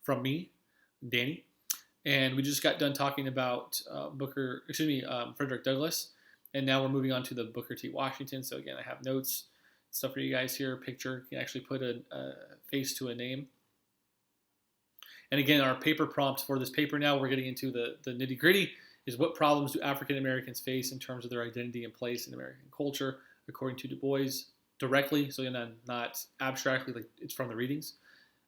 from me, Danny. And we just got done talking about Frederick Douglass. And now we're moving on to the Booker T. Washington. So again, I have notes, stuff for you guys here, picture. You can actually put a face to a name. And again, our paper prompt for this paper now, we're getting into the nitty gritty, is what problems do African Americans face in terms of their identity and place in American culture, according to Du Bois, directly, so not abstractly, like it's from the readings.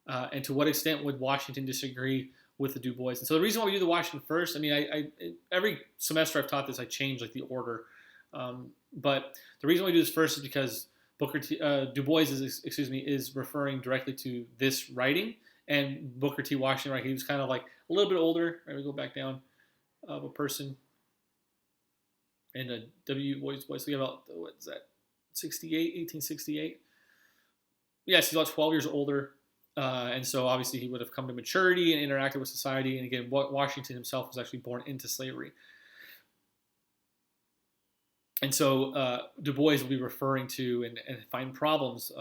And to what extent would Washington disagree with the Du Bois? And so the reason why we do the Washington first, I mean, I every semester I've taught this, I change like the order. But the reason why we do this first is because Du Bois is referring directly to this writing, and Booker T. Washington, right? He was kind of like a little bit older. Right, we go back down of a person, and W. Bois. So we have about, what is that? 1868. Yes, he's about 12 years older. And so obviously he would have come to maturity and interacted with society. And again, Washington himself was actually born into slavery. And so Du Bois will be referring to and find problems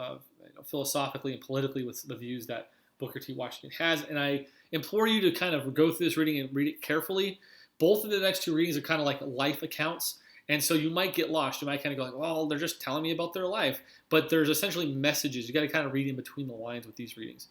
philosophically and politically with the views that Booker T. Washington has. And I implore you to kind of go through this reading and read it carefully. Both of the next two readings are kind of like life accounts. And so you might get lost. You might kind of go like, well, they're just telling me about their life. But there's essentially messages. You got to kind of read in between the lines with these readings.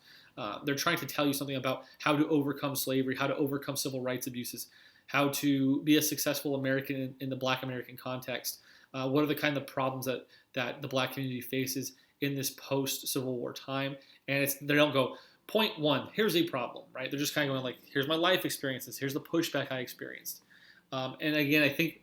They're trying to tell you something about how to overcome slavery, how to overcome civil rights abuses, how to be a successful American in the Black American context. What are the kind of problems that the Black community faces in this post-Civil War time? And they don't go, point one, here's a problem, right? They're just kind of going like, here's my life experiences. Here's the pushback I experienced. And again, I think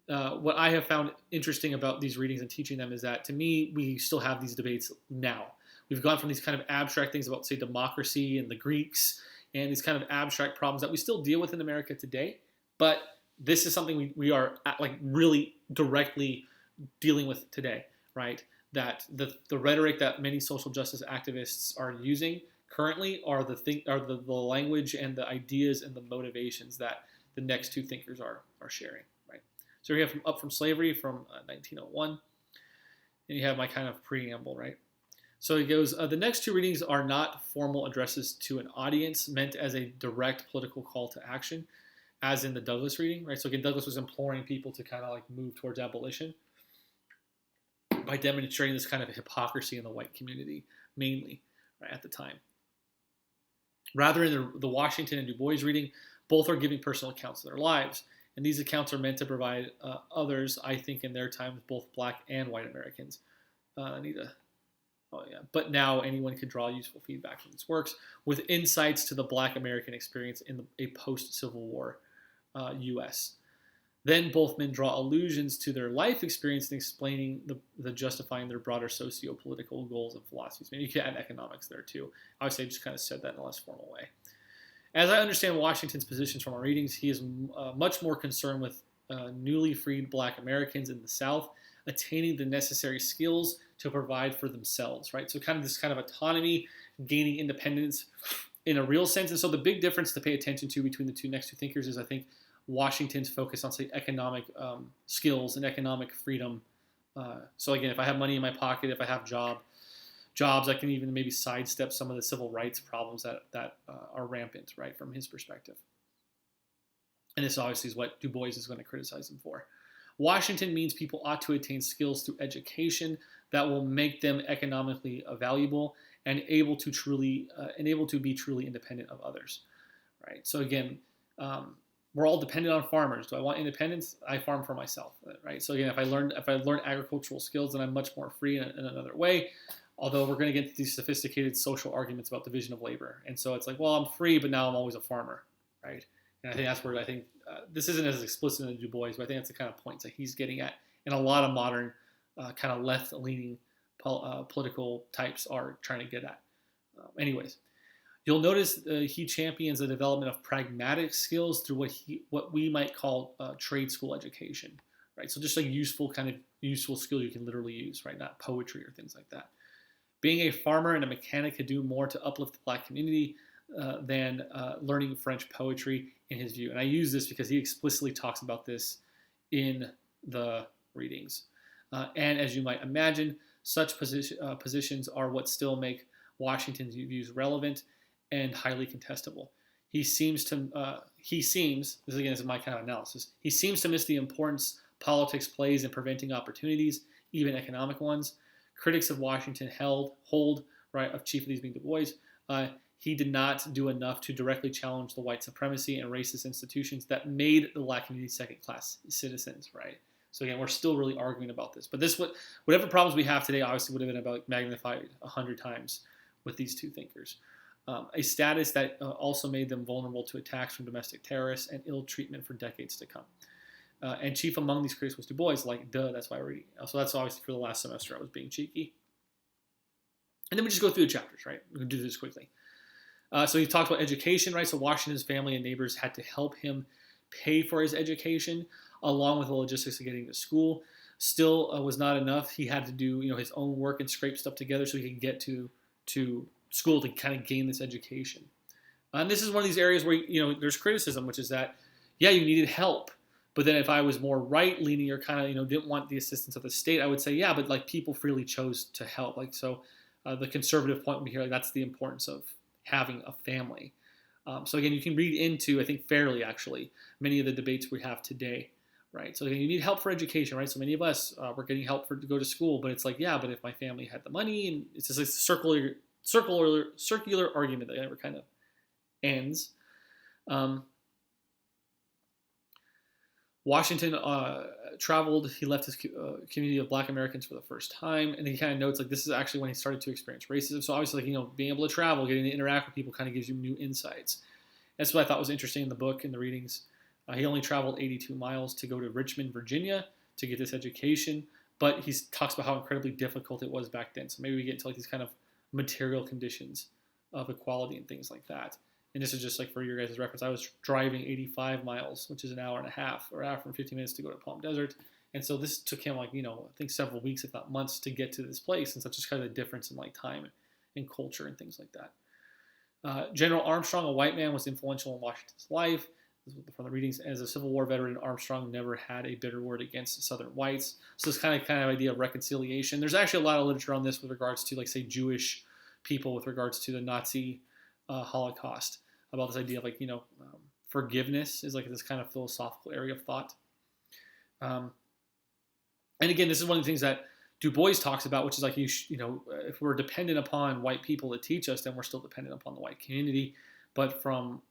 what I have found interesting about these readings and teaching them is that, to me, we still have these debates now. We've gone from these kind of abstract things about, say, democracy and the Greeks and these kind of abstract problems that we still deal with in America today. But this is something we are really directly dealing with today, right? That the rhetoric that many social justice activists are using currently are the language and the ideas and the motivations that the next two thinkers are sharing, right? So we have Up From Slavery from 1901, and you have my kind of preamble, right? So he goes, the next two readings are not formal addresses to an audience meant as a direct political call to action, as in the Douglass reading, right? So again, Douglass was imploring people to kind of like move towards abolition by demonstrating this kind of hypocrisy in the white community, mainly, right, at the time. Rather, in the Washington and Du Bois reading, both are giving personal accounts of their lives. And these accounts are meant to provide others, I think, in their time, both Black and white Americans. But now anyone can draw useful feedback from these works with insights to the Black American experience in a post-Civil War U.S. Then both men draw allusions to their life experience in explaining the justifying their broader socio-political goals and philosophies. Maybe you could add economics there too. Obviously, I just kind of said that in a less formal way. As I understand Washington's positions from our readings, he is much more concerned with newly freed Black Americans in the South attaining the necessary skills to provide for themselves, right? So kind of this kind of autonomy, gaining independence in a real sense. And so the big difference to pay attention to between the next two thinkers is, I think, Washington's focus on, say, economic skills and economic freedom. So again, if I have money in my pocket, if I have jobs, I can even maybe sidestep some of the civil rights problems that are rampant, right, from his perspective. And this obviously is what Du Bois is going to criticize him for. Washington means people ought to attain skills through education that will make them economically valuable and able to be truly independent of others, right? So again, we're all dependent on farmers. Do I want independence? I farm for myself, right? So again, if I learn agricultural skills, then I'm much more free in another way. Although we're going to get to these sophisticated social arguments about division of labor, and so it's like, well, I'm free, but now I'm always a farmer, right? And I think that's where this isn't as explicit in Du Bois, but I think that's the kind of points that he's getting at, and a lot of modern kind of left-leaning political types are trying to get at. Anyways. You'll notice he champions the development of pragmatic skills through what we might call trade school education, right? So just like useful skills you can literally use, right? Not poetry or things like that. Being a farmer and a mechanic could do more to uplift the Black community than learning French poetry, in his view. And I use this because he explicitly talks about this in the readings. And as you might imagine, such positions are what still make Washington's views relevant and highly contestable. This again is my kind of analysis. He seems to miss the importance politics plays in preventing opportunities, even economic ones. Critics of Washington hold right of chief of these being Du Bois. He did not do enough to directly challenge the white supremacy and racist institutions that made the black community second-class citizens, right? So again, we're still really arguing about this. But whatever problems we have today obviously would have been about magnified 100 times with these two thinkers. A status that also made them vulnerable to attacks from domestic terrorists and ill treatment for decades to come. And chief among these critics was Du Bois, that's why we're reading. So that's obviously for the last semester I was being cheeky. And then we just go through the chapters, right? We can do this quickly. So he talks about education, right? So Washington's family and neighbors had to help him pay for his education, along with the logistics of getting to school. Still was not enough. He had to do his own work and scrape stuff together so he could get to school to kind of gain this education. And this is one of these areas where there's criticism, which is that you needed help. But then if I was more right-leaning or kind of didn't want the assistance of the state, I would say but people freely chose to help. The conservative point would be here, that's the importance of having a family. So again, you can read into, I think fairly actually, many of the debates we have today, right? So again, you need help for education, right? So many of us, we're getting help to go to school, but it's but if my family had the money, and it's just a circular argument that never kind of ends. Washington traveled. He left his community of black Americans for the first time, and he kind of notes this is actually when he started to experience racism. So obviously being able to travel, getting to interact with people kind of gives you new insights. That's what I thought was interesting in the book, in the readings. He only traveled 82 miles to go to Richmond, Virginia to get this education, but he talks about how incredibly difficult it was back then. So maybe we get into these kind of material conditions of equality and things like that. And this is just for your guys' reference. I was driving 85 miles, which is an hour and a half, or hour and 15 minutes to go to Palm Desert. And so this took him I think several weeks, if not months, to get to this place. And so it's just kind of the difference in time and culture and things like that. General Armstrong, a white man, was influential in Washington's life. This is from the readings. As a Civil War veteran, Armstrong never had a bitter word against Southern whites. So this kind of idea of reconciliation. There's actually a lot of literature on this with regards to say Jewish people with regards to the Nazi Holocaust, about this idea of forgiveness is this kind of philosophical area of thought. And again, this is one of the things that Du Bois talks about, which is if we're dependent upon white people to teach us, then we're still dependent upon the white community. But from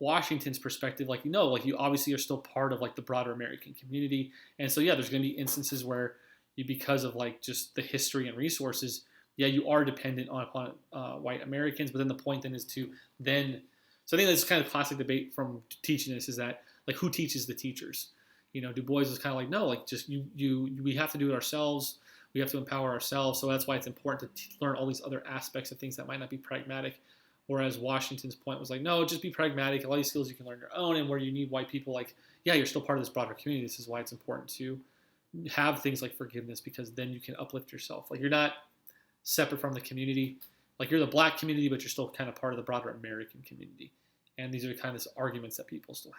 Washington's perspective, you obviously are still part of the broader American community. And so there's going to be instances where because of just the history and resources, you are dependent upon white Americans. But then the point then is to then. So I think that's kind of classic debate from teaching this, is that who teaches the teachers? Du Bois is kind of no, just we have to do it ourselves. We have to empower ourselves. So that's why it's important to learn all these other aspects of things that might not be pragmatic. Whereas Washington's point was no, just be pragmatic. All these skills you can learn your own. And where you need white people, you're still part of this broader community. This is why it's important to have things like forgiveness, because then you can uplift yourself. You're not separate from the community. You're the black community, but you're still kind of part of the broader American community. And these are kind of arguments that people still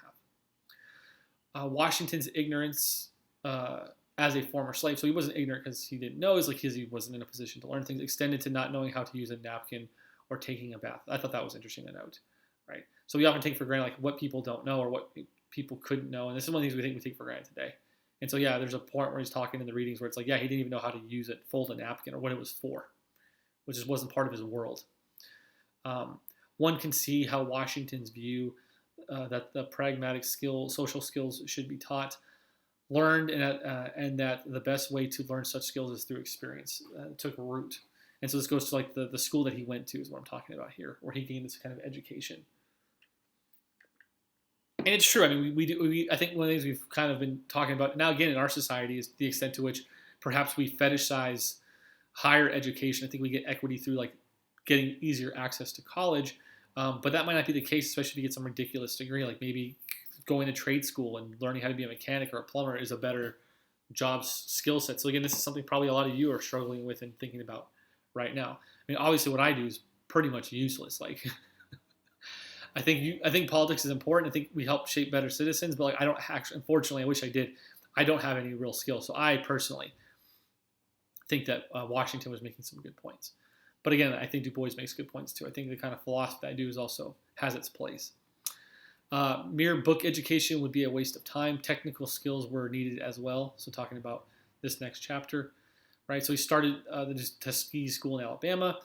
have. Washington's ignorance as a former slave, so he wasn't ignorant because he didn't know, because he wasn't in a position to learn things, extended to not knowing how to use a napkin or taking a bath. I thought that was interesting to note, right? So we often take for granted what people don't know or what people couldn't know, and this is one of the things we take for granted today. And so there's a point where he's talking in the readings where it's he didn't even know how to use it, fold a napkin, or what it was for, which just wasn't part of his world. One can see how Washington's view that the pragmatic social skills should be taught, learned, and that the best way to learn such skills is through experience. Took root. And so this goes to the school that he went to is what I'm talking about here, where he gained this kind of education. And it's true. I mean, I think one of the things we've kind of been talking about now again in our society is the extent to which perhaps we fetishize higher education. I think we get equity through getting easier access to college. But that might not be the case, especially if you get some ridiculous degree, maybe going to trade school and learning how to be a mechanic or a plumber is a better job skill set. So again, this is something probably a lot of you are struggling with and thinking about right now. I mean, obviously what I do is pretty much useless. I think politics is important. I think we help shape better citizens, but I don't actually, unfortunately, I wish I did. I don't have any real skill. So I personally think that Washington was making some good points. But again, I think Du Bois makes good points too. I think the kind of philosophy that I do is also has its place. Mere book education would be a waste of time. Technical skills were needed as well. So talking about this next chapter, right? So he started the Tuskegee School in Alabama,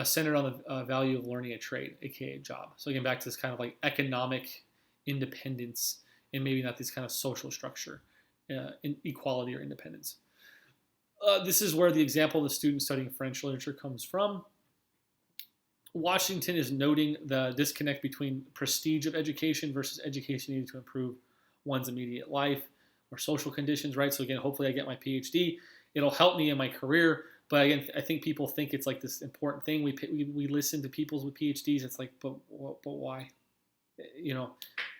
centered on the value of learning a trade, aka a job. So again, back to this kind of like economic independence and maybe not this kind of social structure, equality or independence. This is where the example of the student studying French literature comes from. Washington is noting the disconnect between prestige of education versus education needed to improve one's immediate life or social conditions, right? So again, hopefully I get my PhD. It'll help me in my career. But again, I think people think it's like this important thing. We listen to people with PhDs. It's like, but why? You know,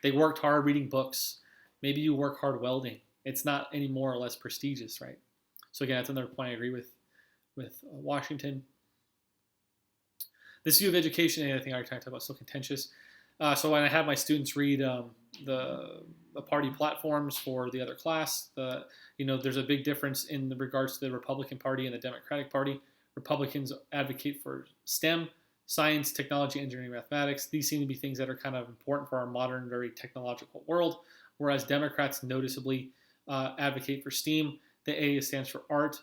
they worked hard reading books. Maybe you work hard welding. It's not any more or less prestigious, right? So again, that's another point I agree with Washington. This view of education, and I think I already talked about, so contentious. So when I have my students read the party platforms for the other class, there's a big difference in regards to the Republican Party and the Democratic Party. Republicans advocate for STEM, science, technology, engineering, mathematics. These seem to be things that are kind of important for our modern, very technological world, whereas Democrats noticeably advocate for STEAM. The A stands for art.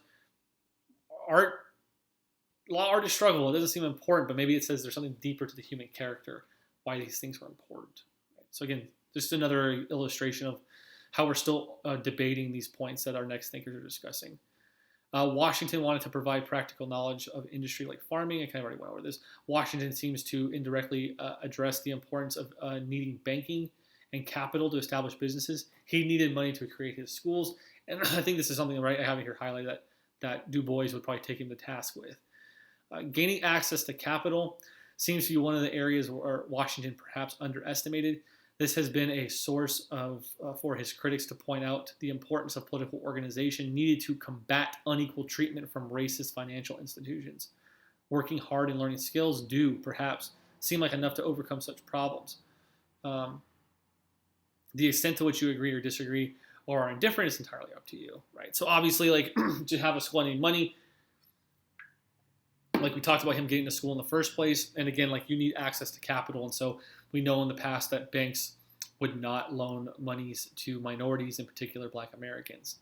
A lot of artists struggle. It doesn't seem important, but maybe it says there's something deeper to the human character, why these things are important. So again, just another illustration of how we're still debating these points that our next thinkers are discussing. Washington wanted to provide practical knowledge of industry like farming. I kind of already went over this. Washington seems to indirectly address the importance of needing banking and capital to establish businesses. He needed money to create his schools. And I think this is something, right, I have it here highlighted that Du Bois would probably take him to task with. Gaining access to capital seems to be one of the areas where Washington perhaps underestimated. This has been a source for his critics to point out the importance of political organization needed to combat unequal treatment from racist financial institutions. Working hard and learning skills do, perhaps, seem like enough to overcome such problems. The extent to which you agree or disagree or are indifferent is entirely up to you, right? So obviously, like, to have a school need money, like we talked about him getting to school in the first place. And again, like, you need access to capital. And so we know in the past that banks would not loan monies to minorities, in particular Black Americans.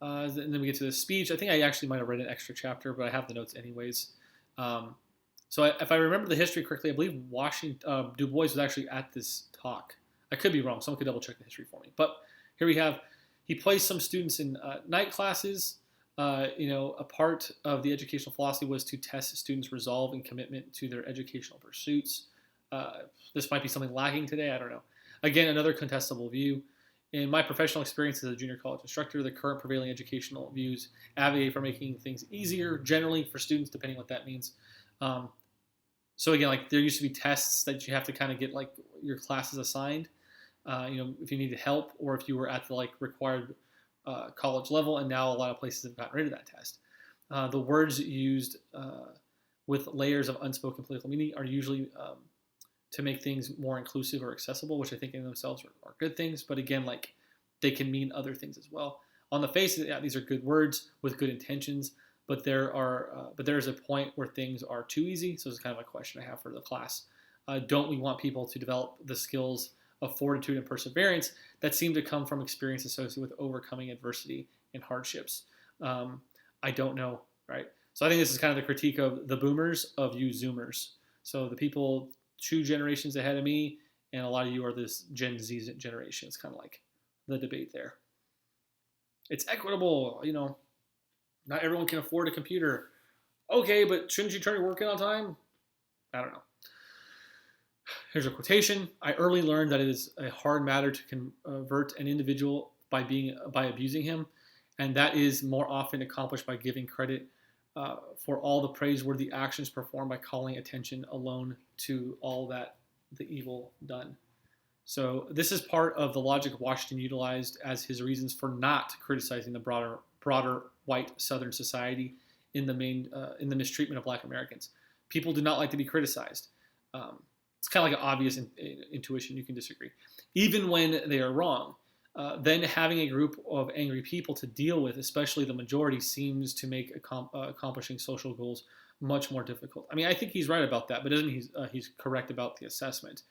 And then we get to the speech. I think I actually might have read an extra chapter, but I have the notes anyways. So if I remember the history correctly, I believe Du Bois was actually at this talk. I could be wrong. Someone could double check the history for me. But here we have, he placed some students in night classes. A part of the educational philosophy was to test students' resolve and commitment to their educational pursuits. This might be something lacking today. I don't know. Again, another contestable view. In my professional experience as a junior college instructor, the current prevailing educational views advocate for making things easier, generally for students, depending on what that means. So again, like, there used to be tests that you have to kind of get like your classes assigned. If you needed help or if you were at the like required college level, and now a lot of places have gotten rid of that test. The words used with layers of unspoken political meaning are usually to make things more inclusive or accessible, which I think in themselves are good things. But again, like, they can mean other things as well. On the face of it, yeah, these are good words with good intentions, but there is a point where things are too easy. So this is kind of a question I have for the class. Don't we want people to develop the skills of fortitude and perseverance that seem to come from experience associated with overcoming adversity and hardships? I don't know, right? So I think this is kind of the critique of the boomers of you Zoomers. So the people 2 generations ahead of me, and a lot of you are this Gen Z generation. It's kind of like the debate there. It's equitable, not everyone can afford a computer. Okay, but shouldn't you turn your work in on time? I don't know. Here's a quotation. I early learned that it is a hard matter to convert an individual by abusing him, and that is more often accomplished by giving credit for all the praiseworthy actions performed by calling attention alone to all that the evil done. So this is part of the logic Washington utilized as his reasons for not criticizing the broader white Southern society in the mistreatment of Black Americans. People do not like to be criticized. It's kind of like an obvious intuition. You can disagree. Even when they are wrong, Then having a group of angry people to deal with, especially the majority, seems to make accomplishing social goals much more difficult. I mean, I think he's right about that, but doesn't he's correct about the assessment.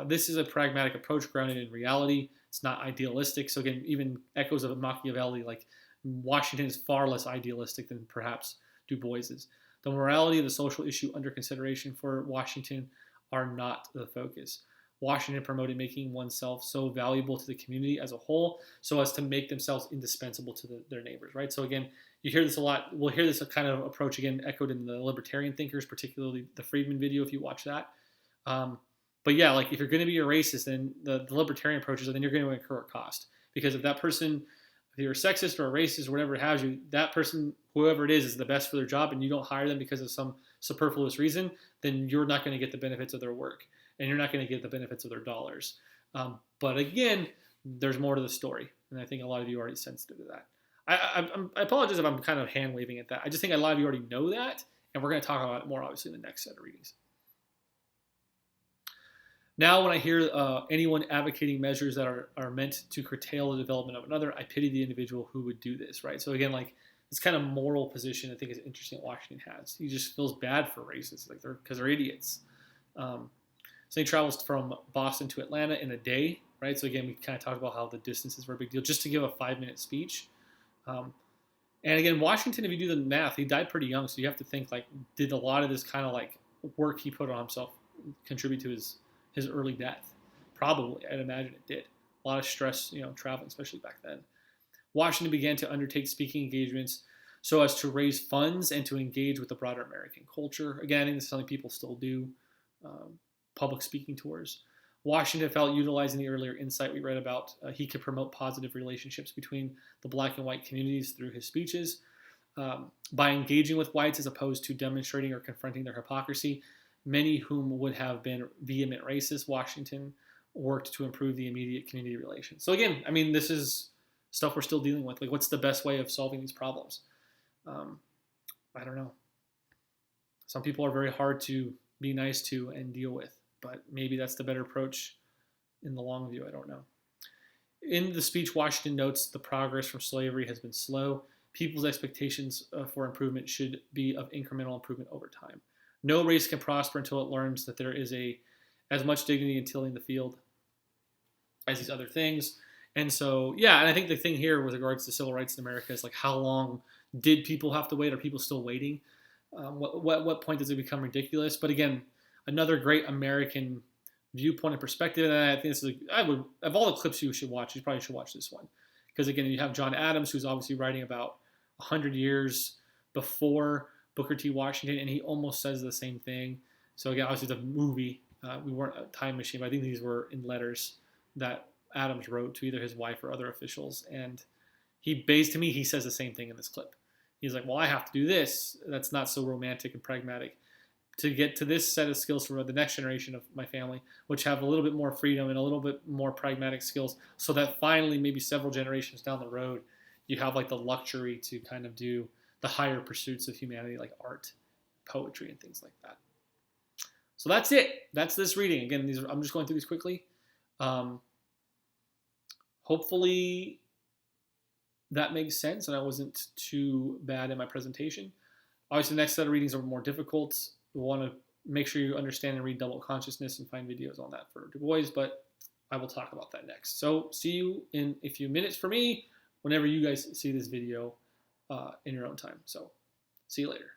This is a pragmatic approach grounded in reality. It's not idealistic. So again, even echoes of Machiavelli, like Washington is far less idealistic than perhaps Du Bois is. The morality of the social issue under consideration for Washington are not the focus. Washington promoted making oneself so valuable to the community as a whole so as to make themselves indispensable to their neighbors, right? So again, you hear this a lot. We'll hear this kind of approach again echoed in the libertarian thinkers, particularly the Friedman video, if you watch that. But yeah, like if you're going to be a racist, then the libertarian approach is then you're going to incur a cost. Because if that person, if you're a sexist or a racist or whatever it has you, that person, whoever it is the best for their job and you don't hire them because of some superfluous reason, then you're not going to get the benefits of their work. And you're not going to get the benefits of their dollars. But again, there's more to the story. And I think a lot of you are already sensitive to that. I apologize if I'm kind of hand-waving at that. I just think a lot of you already know that. And we're going to talk about it more, obviously, in the next set of readings. Now, when I hear anyone advocating measures that are meant to curtail the development of another, I pity the individual who would do this, right? So again, like this kind of moral position I think is interesting that Washington has. He just feels bad for racists, like because they're idiots. So he travels from Boston to Atlanta in a day, right? So again, we kind of talked about how the distances were a big deal just to give a 5-minute speech. And again, Washington, if you do the math, he died pretty young. So you have to think like, did a lot of this kind of like work he put on himself contribute to his early death? Probably, I'd imagine it did. A lot of stress, traveling, especially back then. Washington began to undertake speaking engagements so as to raise funds and to engage with the broader American culture. Again, I think this is something people still do. Public speaking tours. Washington felt utilizing the earlier insight we read about, he could promote positive relationships between the black and white communities through his speeches. By engaging with whites as opposed to demonstrating or confronting their hypocrisy, many whom would have been vehement racists, Washington worked to improve the immediate community relations. So again, I mean, this is stuff we're still dealing with. Like, what's the best way of solving these problems? I don't know. Some people are very hard to be nice to and deal with. But maybe that's the better approach in the long view. I don't know. In the speech, Washington notes the progress from slavery has been slow. People's expectations for improvement should be of incremental improvement over time. No race can prosper until it learns that there is as much dignity in tilling the field as these other things. And so, yeah, and I think the thing here with regards to civil rights in America is like, how long did people have to wait? Are people still waiting? What point does it become ridiculous? But again, another great American viewpoint and perspective. And I think this is, of all the clips you should watch, you probably should watch this one. Because again, you have John Adams, who's obviously writing about 100 years before Booker T. Washington, and he almost says the same thing. So again, obviously the movie, we weren't a time machine, but I think these were in letters that Adams wrote to either his wife or other officials. And he says the same thing in this clip. He's like, well, I have to do this. That's not so romantic and pragmatic. To get to this set of skills for the next generation of my family, which have a little bit more freedom and a little bit more pragmatic skills, so that finally, maybe several generations down the road, you have like the luxury to kind of do the higher pursuits of humanity, like art, poetry, and things like that. So that's it. That's this reading. Again, I'm just going through these quickly. Hopefully that makes sense and I wasn't too bad in my presentation. Obviously, the next set of readings are more difficult. You'll want to make sure you understand and read Double Consciousness and find videos on that for Du Bois, but I will talk about that next. So see you in a few minutes for me, whenever you guys see this video in your own time. So see you later.